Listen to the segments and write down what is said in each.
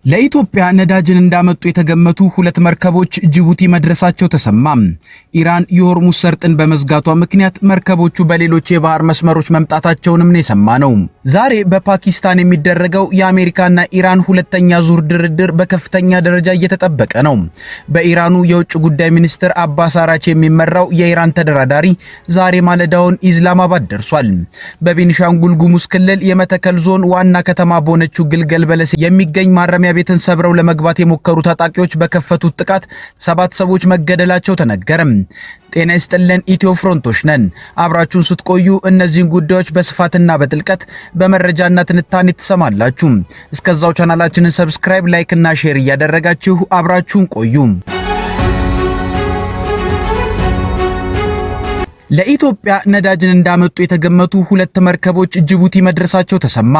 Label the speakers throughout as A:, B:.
A: ለኢትዮጵያ ነዳጅን እንዳመጡ የተገመቱ ሁለት መርከቦች ጅቡቲ መድረሳቸው ተሰማ። ኢራን የሆርሙዝ ሰርጥን በመዝጋቷ ምክንያት መርከቦቹ በሌሎች የባህር መስመሮች መምጣታቸውንም ነው የሰማነው። ዛሬ በፓኪስታን የሚደረገው የአሜሪካና ኢራን ሁለተኛ ዙር ድርድር በከፍተኛ ደረጃ እየተጠበቀ ነው። በኢራኑ የውጭ ጉዳይ ሚኒስትር አባስ አራቺ የሚመራው የኢራን ተደራዳሪ ዛሬ ማለዳውን ኢስላማባድ ደርሷል። በቤኒሻንጉል ጉሙዝ ክልል የመተከል ዞን ዋና ከተማ በሆነችው ግልገል በለስ የሚገኝ ማረሚያ ቤትን ሰብረው ለመግባት የሞከሩ ታጣቂዎች በከፈቱት ጥቃት 7 ሰዎች መገደላቸው ተነገረ። ጤና ይስጥልን ኢትዮ ፍሮንቶች ነን። አብራችሁን ስትቆዩ እነዚህን ጉዳዮች በስፋትና በጥልቀት በመረጃና ትንታኔ ትሰማላችሁ። እስከዛው ቻናላችንን ሰብስክራይብ፣ ላይክ እና ሼር እያደረጋችሁ አብራችሁን ቆዩ። ለኢትዮጵያ ነዳጅን እንዳመጡ የተገመቱ ሁለት መርከቦች ጅቡቲ መድረሳቸው ተሰማ።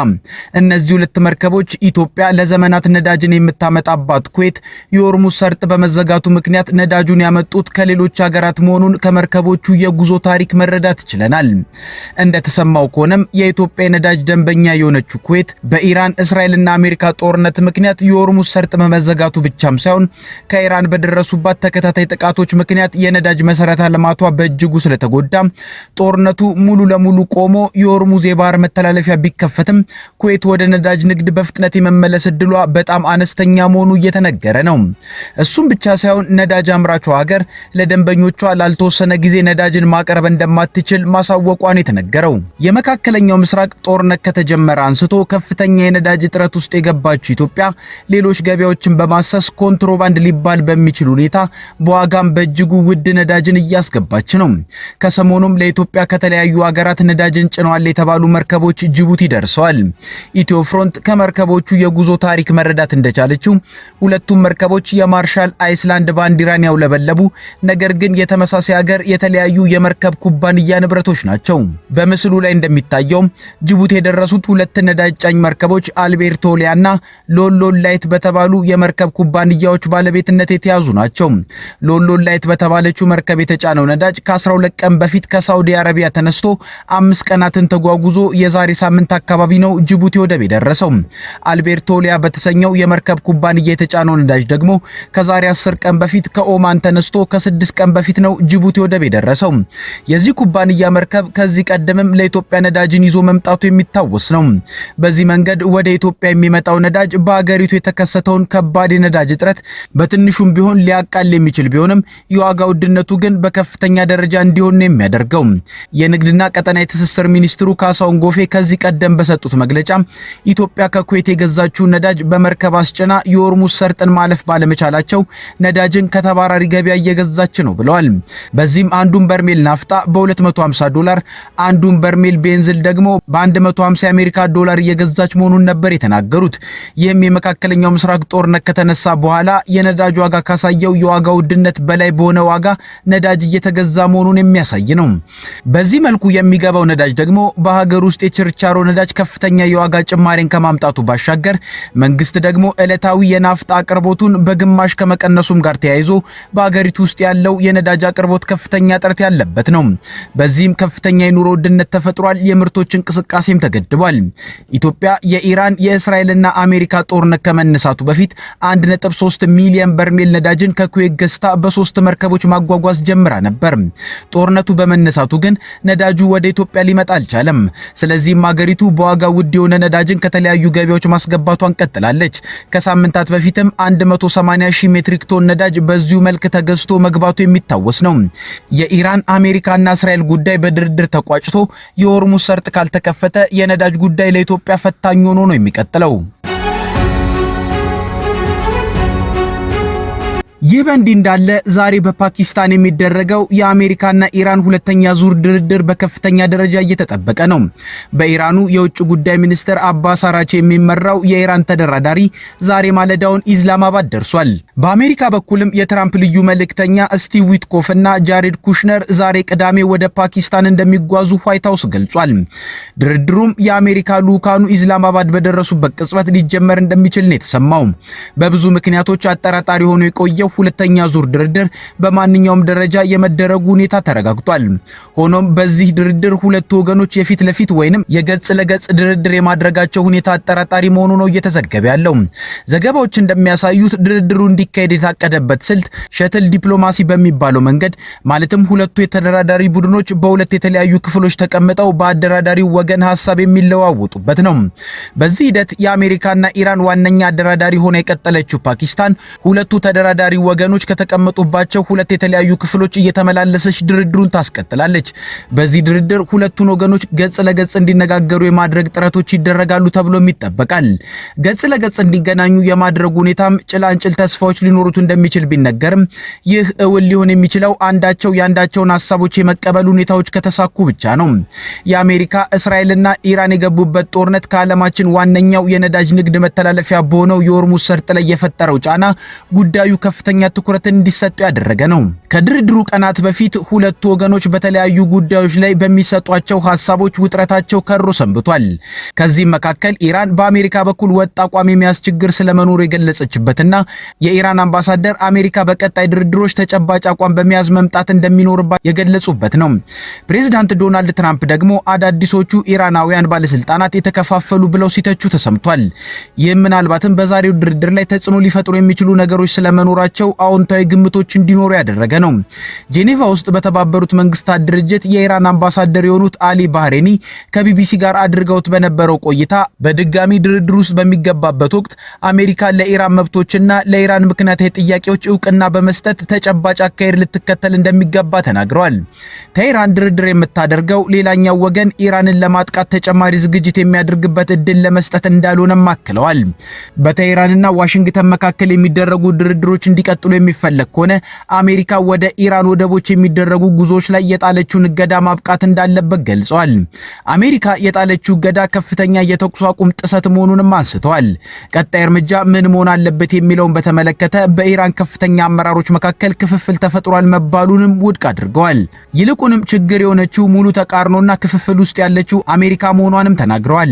A: እነዚህ ሁለት መርከቦች ኢትዮጵያ ለዘመናት ነዳጅን የምታመጣባት ኩዌት የሆርሙዝ ሰርጥ በመዘጋቱ ምክንያት ነዳጁን ያመጡት ከሌሎች ሀገራት መሆኑን ከመርከቦቹ የጉዞ ታሪክ መረዳት ይችላል። እንደተሰማው ከሆነም የኢትዮጵያ ነዳጅ ደንበኛ የሆነችው ኩዌት በኢራን እስራኤልና አሜሪካ ጦርነት ምክንያት የሆርሙዝ ሰርጥ በመዘጋቱ ብቻም ሳይሆን ከኢራን በደረሱባት ተከታታይ ጥቃቶች ምክንያት የነዳጅ መሰረተ ልማቷ በእጅጉ ስለተጎዳ ጦርነቱ ሙሉ ለሙሉ ቆሞ የሆርሙዝ የባህር መተላለፊያ ቢከፈትም ኩዌት ወደ ነዳጅ ንግድ በፍጥነት የመመለስ እድሏ በጣም አነስተኛ መሆኑ እየተነገረ ነው። እሱም ብቻ ሳይሆን ነዳጅ አምራቿ ሀገር ለደንበኞቿ ላልተወሰነ ጊዜ ነዳጅን ማቅረብ እንደማትችል ማሳወቋን የተነገረው። የመካከለኛው ምስራቅ ጦርነት ከተጀመረ አንስቶ ከፍተኛ የነዳጅ እጥረት ውስጥ የገባችው ኢትዮጵያ ሌሎች ገበያዎችን በማሰስ ኮንትሮባንድ ሊባል በሚችል ሁኔታ በዋጋም በእጅጉ ውድ ነዳጅን እያስገባች ነው። ከሰሞኑም ለኢትዮጵያ ከተለያዩ ሀገራት ነዳጅን ጭነዋል የተባሉ መርከቦች ጅቡቲ ደርሰዋል። ኢትዮ ፍሮንት ከመርከቦቹ የጉዞ ታሪክ መረዳት እንደቻለችው ሁለቱም መርከቦች የማርሻል አይስላንድ ባንዲራን ያውለበለቡ ነገር ግን የተመሳሳይ ሀገር የተለያዩ የመርከብ ኩባንያ ንብረቶች ናቸው። በምስሉ ላይ እንደሚታየው ጅቡቲ የደረሱት ሁለት ነዳጅ ጫኝ መርከቦች አልቤርቶሊያና ሎሎን ላይት በተባሉ የመርከብ ኩባንያዎች ባለቤትነት የተያዙ ናቸው። ሎሎን ላይት በተባለችው መርከብ የተጫነው ነዳጅ ከ12 ቀን በፊት ከሳውዲ አረቢያ ተነስቶ 5 ቀናትን ተጓጉዞ የዛሬ ሳምንት አካባቢ ነው ጅቡቲ ወደብ የደረሰው። አልቤርቶሊያ በተሰኘው የመርከብ ኩባንያ የተጫነው ነዳጅ ደግሞ ከዛሬ 10 ቀን በፊት ከኦማን ተነስቶ ከ6 ቀን በፊት ነው ጅቡቲ ወደብ የደረሰው። የዚህ ኩባንያ መርከብ ከዚህ ቀደምም ለኢትዮጵያ ነዳጅን ይዞ መምጣቱ የሚታወስ ነው። በዚህ መንገድ ወደ ኢትዮጵያ የሚመጣው ነዳጅ በአገሪቱ የተከሰተውን ከባድ የነዳጅ እጥረት በትንሹም ቢሆን ሊያቃል የሚችል ቢሆንም የዋጋ ውድነቱ ግን በከፍተኛ ደረጃ እንዲሆን የሚያደርገው የንግድና ቀጠናዊ ትስስር ሚኒስትሩ ካሳሁን ጎፌ ከዚህ ቀደም በሰጡት መግለጫ ኢትዮጵያ ከኩዌት የገዛችው ነዳጅ በመርከብ አስጭና የሆርሙዝ ሰርጥን ማለፍ ባለመቻላቸው ነዳጅን ከተባራሪ ገበያ እየገዛች ነው ብለዋል። በዚህም አንዱን በርሜል ናፍጣ $250፣ አንዱን በርሜል ቤንዚል ደግሞ በ150 የአሜሪካ ዶላር እየገዛች መሆኑን ነበር የተናገሩት። ይህም የመካከለኛው ምስራቅ ጦርነት ከተነሳ በኋላ የነዳጅ ዋጋ ካሳየው የዋጋ ውድነት በላይ በሆነ ዋጋ ነዳጅ እየተገዛ መሆኑን የሚያሳይ ነው። በዚህ መልኩ የሚገባው ነዳጅ ደግሞ በሀገር ውስጥ የችርቻሮ ነዳጅ ከፍተኛ የዋጋ ጭማሪን ከማምጣቱ ባሻገር መንግስት ደግሞ ዕለታዊ የናፍጣ አቅርቦቱን በግማሽ ከመቀነሱም ጋር ተያይዞ በሀገሪቱ ውስጥ ያለው የነዳጅ አቅርቦት ከፍተኛ እጥረት ያለበት ነው። በዚህም ከፍተኛ የኑሮ ውድነት ተፈጥሯል። የምርቶች እንቅስቃሴም ተገድቧል። ኢትዮጵያ የኢራን የእስራኤልና አሜሪካ ጦርነት ከመነሳቱ በፊት 1.3 ሚሊዮን በርሜል ነዳጅን ከኩዌት ገዝታ በ3 መርከቦች ማጓጓዝ ጀምራ ነበር። ጦርነቱ በመነሳቱ ግን ነዳጁ ወደ ኢትዮጵያ ሊመጣ አልቻለም። ስለዚህም ሀገሪቱ በዋጋ ውድ የሆነ ነዳጅን ከተለያዩ ገበያዎች ማስገባቷን ቀጥላለች። ከሳምንታት በፊትም 180,000 ሜትሪክ ቶን ነዳጅ በዚሁ መልክ ተገዝቶ መግባቱ የሚታወስ ነው። የኢራን አሜሪካና እስራኤል ጉዳይ በድርድር ተቋጭቶ የሆርሙዝ ሰርጥ ካልተከፈተ የነዳጅ ጉዳይ ለኢትዮጵያ ፈታኝ ሆኖ ነው የሚቀጥለው። ይህ በእንዲህ እንዳለ ዛሬ በፓኪስታን የሚደረገው የአሜሪካና ኢራን ሁለተኛ ዙር ድርድር በከፍተኛ ደረጃ እየተጠበቀ ነው። በኢራኑ የውጭ ጉዳይ ሚኒስትር አባስ አራቺ የሚመራው የኢራን ተደራዳሪ ዛሬ ማለዳውን ኢስላማባድ ደርሷል። በአሜሪካ በኩልም የትራምፕ ልዩ መልእክተኛ ስቲቭ ዊትኮፍ እና ጃሬድ ኩሽነር ዛሬ ቅዳሜ ወደ ፓኪስታን እንደሚጓዙ ዋይት ሃውስ ገልጿል። ድርድሩም የአሜሪካ ልኡካኑ ኢስላማባድ በደረሱበት ቅጽበት ሊጀመር እንደሚችል ነው የተሰማው። በብዙ ምክንያቶች አጠራጣሪ ሆኖ የቆየው ሁለተኛ ዙር ድርድር በማንኛውም ደረጃ የመደረጉ ሁኔታ ተረጋግጧል። ሆኖም በዚህ ድርድር ሁለቱ ወገኖች የፊት ለፊት ወይንም የገጽ ለገጽ ድርድር የማድረጋቸው ሁኔታ አጠራጣሪ መሆኑ ነው እየተዘገበ ያለው። ዘገባዎች እንደሚያሳዩት ድርድሩ እንዲካሄድ የታቀደበት ስልት ሸትል ዲፕሎማሲ በሚባለው መንገድ ማለትም ሁለቱ የተደራዳሪ ቡድኖች በሁለት የተለያዩ ክፍሎች ተቀምጠው በአደራዳሪው ወገን ሐሳብ የሚለዋወጡበት ነው። በዚህ ሂደት የአሜሪካና ኢራን ዋነኛ አደራዳሪ ሆና የቀጠለችው ፓኪስታን ሁለቱ ተደራዳሪ ወገኖች ከተቀመጡባቸው ሁለት የተለያዩ ክፍሎች እየተመላለሰች ድርድሩን ታስቀጥላለች። በዚህ ድርድር ሁለቱን ወገኖች ገጽ ለገጽ እንዲነጋገሩ የማድረግ ጥረቶች ይደረጋሉ ተብሎም ይጠበቃል። ገጽ ለገጽ እንዲገናኙ የማድረጉ ሁኔታም ጭላንጭል ተስፋዎች ሊኖሩት እንደሚችል ቢነገርም ይህ እውን ሊሆን የሚችለው አንዳቸው የአንዳቸውን ሐሳቦች የመቀበል ሁኔታዎች ከተሳኩ ብቻ ነው። የአሜሪካ እስራኤልና ኢራን የገቡበት ጦርነት ከዓለማችን ዋነኛው የነዳጅ ንግድ መተላለፊያ በሆነው የሆርሙዝ ሰርጥ ላይ የፈጠረው ጫና ጉዳዩ ከፍተኛ ትኩረት እንዲሰጡ ያደረገ ነው። ከድርድሩ ቀናት በፊት ሁለቱ ወገኖች በተለያዩ ጉዳዮች ላይ በሚሰጧቸው ሐሳቦች ውጥረታቸው ከሮ ሰንብቷል። ከዚህም መካከል ኢራን በአሜሪካ በኩል ወጥ አቋም የሚያስችግር ስለመኖሩ የገለጸችበትና የኢራን አምባሳደር አሜሪካ በቀጣይ ድርድሮች ተጨባጭ አቋም በመያዝ መምጣት እንደሚኖርባት የገለጹበት ነው። ፕሬዝዳንት ዶናልድ ትራምፕ ደግሞ አዳዲሶቹ ኢራናውያን ባለስልጣናት የተከፋፈሉ ብለው ሲተቹ ተሰምቷል። ይህም ምናልባትም በዛሬው ድርድር ላይ ተጽዕኖ ሊፈጥሩ የሚችሉ ነገሮች ስለመኖራቸው አዎንታዊ ግምቶች እንዲኖሩ ያደረገ ነው። ጄኔቫ ውስጥ በተባበሩት መንግስታት ድርጅት የኢራን አምባሳደር የሆኑት አሊ ባህሬኒ ከቢቢሲ ጋር አድርገውት በነበረው ቆይታ በድጋሚ ድርድር ውስጥ በሚገባበት ወቅት አሜሪካ ለኢራን መብቶችና ለኢራን ምክንያታዊ ጥያቄዎች እውቅና በመስጠት ተጨባጭ አካሄድ ልትከተል እንደሚገባ ተናግረዋል። ተኢራን ድርድር የምታደርገው ሌላኛው ወገን ኢራንን ለማጥቃት ተጨማሪ ዝግጅት የሚያደርግበት እድል ለመስጠት እንዳልሆነም አክለዋል። በቴህራንና ዋሽንግተን መካከል የሚደረጉ ድርድሮች እንዲቀጥሉ የሚፈለግ ከሆነ አሜሪካ ወደ ኢራን ወደቦች የሚደረጉ ጉዞዎች ላይ የጣለችውን እገዳ ማብቃት እንዳለበት ገልጸዋል። አሜሪካ የጣለችው እገዳ ከፍተኛ የተኩስ አቁም ጥሰት መሆኑንም አንስተዋል። ቀጣይ እርምጃ ምን መሆን አለበት የሚለውን በተመለከተ በኢራን ከፍተኛ አመራሮች መካከል ክፍፍል ተፈጥሯል መባሉንም ውድቅ አድርገዋል። ይልቁንም ችግር የሆነችው ሙሉ ተቃርኖና ክፍፍል ውስጥ ያለችው አሜሪካ መሆኗንም ተናግረዋል።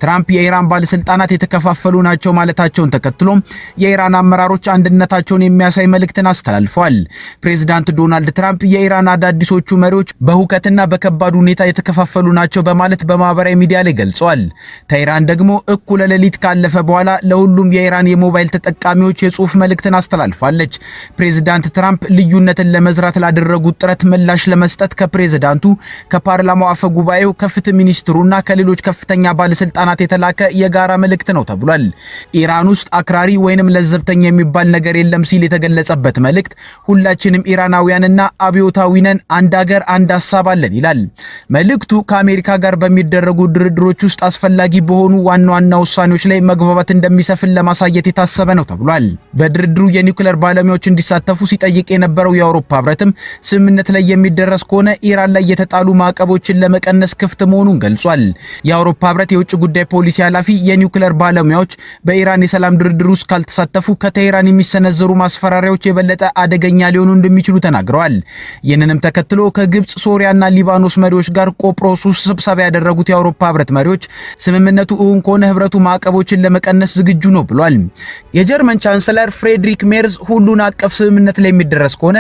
A: ትራምፕ የኢራን ባለስልጣናት የተከፋፈሉ ናቸው ማለታቸውን ተከትሎ የኢራን አመራሮች አንድነታቸውን የሚያሳይ መልእክትን አስተላልፈዋል። ፕሬዝዳንት ዶናልድ ትራምፕ የኢራን አዳዲሶቹ መሪዎች በሁከትና በከባድ ሁኔታ የተከፋፈሉ ናቸው በማለት በማህበራዊ ሚዲያ ላይ ገልጸዋል። ተኢራን ደግሞ እኩለ ሌሊት ካለፈ በኋላ ለሁሉም የኢራን የሞባይል ተጠቃሚዎች የጽሑፍ መልእክትን አስተላልፋለች። ፕሬዝዳንት ትራምፕ ልዩነትን ለመዝራት ላደረጉት ጥረት ምላሽ ለመስጠት ከፕሬዝዳንቱ፣ ከፓርላማው አፈ ጉባኤው፣ ከፍትህ ሚኒስትሩና ከሌሎች ከፍተኛ ባለስልጣናት የተላከ የጋራ መልእክት ነው ተብሏል። ኢራን ውስጥ አክራሪ ወይንም ለዘብተኛ የሚባል ነገር የለም ሲል የተገለጸበት መልእክት ሁላችንም ኢራናውያንና አብዮታዊ ነን፣ አንድ ሀገር፣ አንድ ሐሳብ አለን ይላል። መልእክቱ ከአሜሪካ ጋር በሚደረጉ ድርድሮች ውስጥ አስፈላጊ በሆኑ ዋና ዋና ውሳኔዎች ላይ መግባባት እንደሚሰፍን ለማሳየት የታሰበ ነው ተብሏል። በድርድሩ የኒውክሌር ባለሙያዎች እንዲሳተፉ ሲጠይቅ የነበረው የአውሮፓ ህብረትም ስምምነት ላይ የሚደረስ ከሆነ ኢራን ላይ የተጣሉ ማዕቀቦችን ለመቀነስ ክፍት መሆኑን ገልጿል። የአውሮፓ ህብረት የውጭ ጉዳይ ፖሊሲ ኃላፊ የኒውክሌር ባለሙያዎች በኢራን የሰላም ድርድር ውስጥ ካልተሳተፉ ከቴህራን የሚሰነዘሩ ማስፈራሪያዎች የበለጠ አደገኛ ሊሆኑ እንደሚችሉ ተናግረዋል። ይህንንም ተከትሎ ከግብጽ፣ ሶሪያና ሊባኖስ መሪዎች ጋር ቆጵሮስ ውስጥ ስብሰባ ያደረጉት የአውሮፓ ህብረት መሪዎች ስምምነቱ እውን ከሆነ ህብረቱ ማዕቀቦችን ለመቀነስ ዝግጁ ነው ብሏል። የጀርመን ቻንሰለር ፍሬድሪክ ሜርዝ ሁሉን አቀፍ ስምምነት ላይ የሚደረስ ከሆነ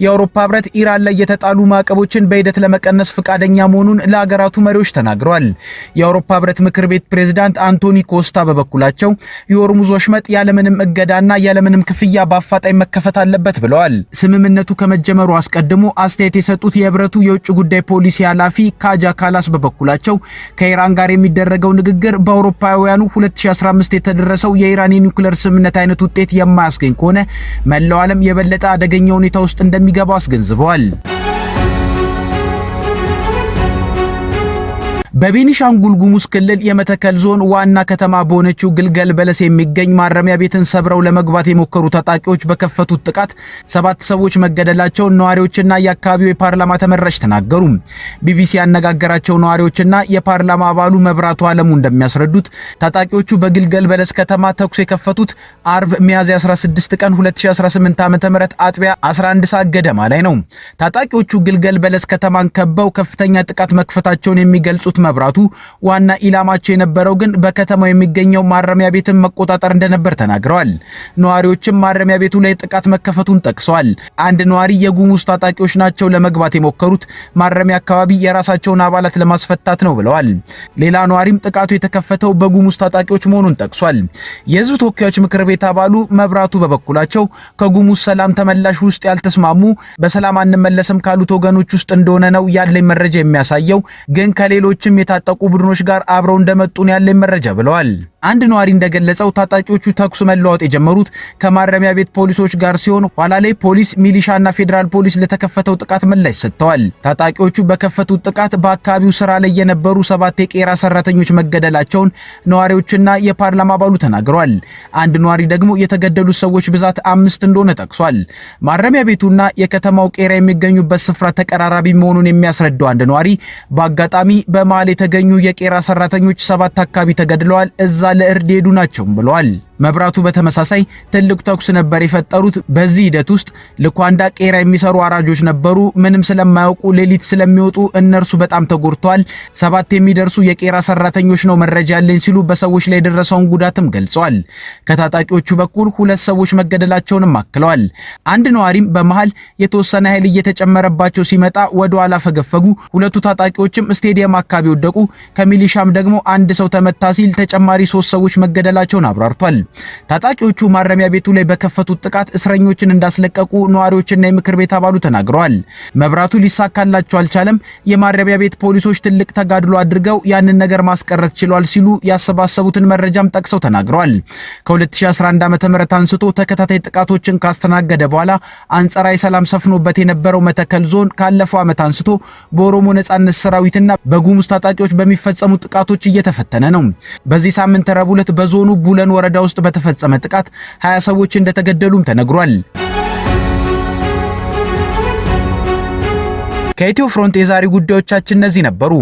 A: የአውሮፓ ህብረት ኢራን ላይ የተጣሉ ማዕቀቦችን በሂደት ለመቀነስ ፈቃደኛ መሆኑን ለሀገራቱ መሪዎች ተናግረዋል። የአውሮፓ ህብረት ምክር ቤት ፕሬዝዳንት አንቶኒ ኮስታ በበኩላቸው የሆርሙዝ ወሽመጥ ያለምንም እገዳና ያለምንም ክፍያ በአፋጣኝ መከፈት አለበት ብለዋል። ስምምነቱ ከመጀመሩ አስቀድሞ አስተያየት የሰጡት የህብረቱ የውጭ ጉዳይ ፖሊሲ ኃላፊ ካጃ ካላስ በበኩላቸው ከኢራን ጋር የሚደረገው ንግግር በአውሮፓውያኑ 2015 የተደረሰው የኢራን የኒውክሌር ስምምነት አይነት ውጤት የማያስገኝ ከሆነ መላው ዓለም የበለጠ አደገኛ ሁኔታ ውስጥ እንደሚገባ አስገንዝበዋል። በቤኒሻንጉል ጉሙዝ ክልል የመተከል ዞን ዋና ከተማ በሆነችው ግልገል በለስ የሚገኝ ማረሚያ ቤትን ሰብረው ለመግባት የሞከሩ ታጣቂዎች በከፈቱት ጥቃት 7 ሰዎች መገደላቸውን ነዋሪዎችና የአካባቢው የፓርላማ ተመራጭ ተናገሩ። ቢቢሲ ያነጋገራቸው ነዋሪዎችና የፓርላማ አባሉ መብራቱ አለሙ እንደሚያስረዱት ታጣቂዎቹ በግልገል በለስ ከተማ ተኩስ የከፈቱት አርብ ሚያዝያ 16 ቀን 2018 ዓ.ም አጥቢያ 11 ሰዓት ገደማ ላይ ነው። ታጣቂዎቹ ግልገል በለስ ከተማን ከበው ከፍተኛ ጥቃት መክፈታቸውን የሚገልጹት መብራቱ ዋና ኢላማቸው የነበረው ግን በከተማው የሚገኘው ማረሚያ ቤትን መቆጣጠር እንደነበር ተናግረዋል። ነዋሪዎችም ማረሚያ ቤቱ ላይ ጥቃት መከፈቱን ጠቅሰዋል። አንድ ነዋሪ የጉሙዝ ታጣቂዎች ናቸው ለመግባት የሞከሩት ማረሚያ አካባቢ የራሳቸውን አባላት ለማስፈታት ነው ብለዋል። ሌላ ነዋሪም ጥቃቱ የተከፈተው በጉሙዝ ታጣቂዎች መሆኑን ጠቅሷል። የህዝብ ተወካዮች ምክር ቤት አባሉ መብራቱ በበኩላቸው ከጉሙዝ ሰላም ተመላሽ ውስጥ ያልተስማሙ በሰላም አንመለስም ካሉት ወገኖች ውስጥ እንደሆነ ነው ያለኝ መረጃ የሚያሳየው፣ ግን ከሌሎችም የታጠቁ ቡድኖች ጋር አብረው እንደመጡ ነው ያለኝ መረጃ ብለዋል። አንድ ነዋሪ እንደገለጸው ታጣቂዎቹ ተኩስ መለዋወጥ የጀመሩት ከማረሚያ ቤት ፖሊሶች ጋር ሲሆን ኋላ ላይ ፖሊስ፣ ሚሊሻና ፌዴራል ፖሊስ ለተከፈተው ጥቃት ምላሽ ሰጥተዋል። ታጣቂዎቹ በከፈቱት ጥቃት በአካባቢው ስራ ላይ የነበሩ 7 የቄራ ሰራተኞች መገደላቸውን ነዋሪዎችና የፓርላማ አባሉ ተናግረዋል። አንድ ነዋሪ ደግሞ የተገደሉት ሰዎች ብዛት 5 እንደሆነ ጠቅሷል። ማረሚያ ቤቱና የከተማው ቄራ የሚገኙበት ስፍራ ተቀራራቢ መሆኑን የሚያስረዳው አንድ ነዋሪ በአጋጣሚ በመሃል የተገኙ የቄራ ሰራተኞች 7 አካባቢ ተገድለዋል፣ እዛ ለእርድ ሄዱ ናቸው ብለዋል። መብራቱ በተመሳሳይ ትልቅ ተኩስ ነበር የፈጠሩት። በዚህ ሂደት ውስጥ ልኳንዳ ቄራ የሚሰሩ አራጆች ነበሩ። ምንም ስለማያውቁ ሌሊት ስለሚወጡ እነርሱ በጣም ተጎድተዋል። 7 የሚደርሱ የቄራ ሰራተኞች ነው መረጃ ያለኝ ሲሉ በሰዎች ላይ የደረሰውን ጉዳትም ገልጸዋል። ከታጣቂዎቹ በኩል 2 ሰዎች መገደላቸውንም አክለዋል። አንድ ነዋሪም በመሃል የተወሰነ ኃይል እየተጨመረባቸው ሲመጣ ወደ ኋላ ፈገፈጉ። ሁለቱ ታጣቂዎችም ስቴዲየም አካባቢ ወደቁ። ከሚሊሻም ደግሞ አንድ ሰው ተመታ ሲል ተጨማሪ 3 ሰዎች መገደላቸውን አብራርቷል። ታጣቂዎቹ ማረሚያ ቤቱ ላይ በከፈቱት ጥቃት እስረኞችን እንዳስለቀቁ ነዋሪዎችና የምክር ቤት አባሉ ተናግረዋል። መብራቱ ሊሳካላቸው አልቻለም፣ የማረሚያ ቤት ፖሊሶች ትልቅ ተጋድሎ አድርገው ያንን ነገር ማስቀረት ችሏል ሲሉ ያሰባሰቡትን መረጃም ጠቅሰው ተናግረዋል። ከ2011 ዓ.ም አንስቶ ተከታታይ ጥቃቶችን ካስተናገደ በኋላ አንጻራዊ ሰላም ሰፍኖበት የነበረው መተከል ዞን ካለፈው ዓመት አንስቶ በኦሮሞ ነጻነት ሰራዊትና በጉሙዝ ታጣቂዎች በሚፈጸሙ ጥቃቶች እየተፈተነ ነው። በዚህ ሳምንት ረቡዕ ዕለት በዞኑ ቡለን ወረዳ ውስጥ በተፈጸመ ጥቃት 20 ሰዎች እንደተገደሉም ተነግሯል። ከኢትዮ ፍሮንት የዛሬ ጉዳዮቻችን እነዚህ ነበሩ።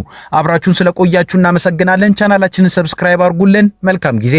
A: አብራችሁን ስለቆያችሁ እናመሰግናለን። ቻናላችንን ሰብስክራይብ አድርጉልን። መልካም ጊዜ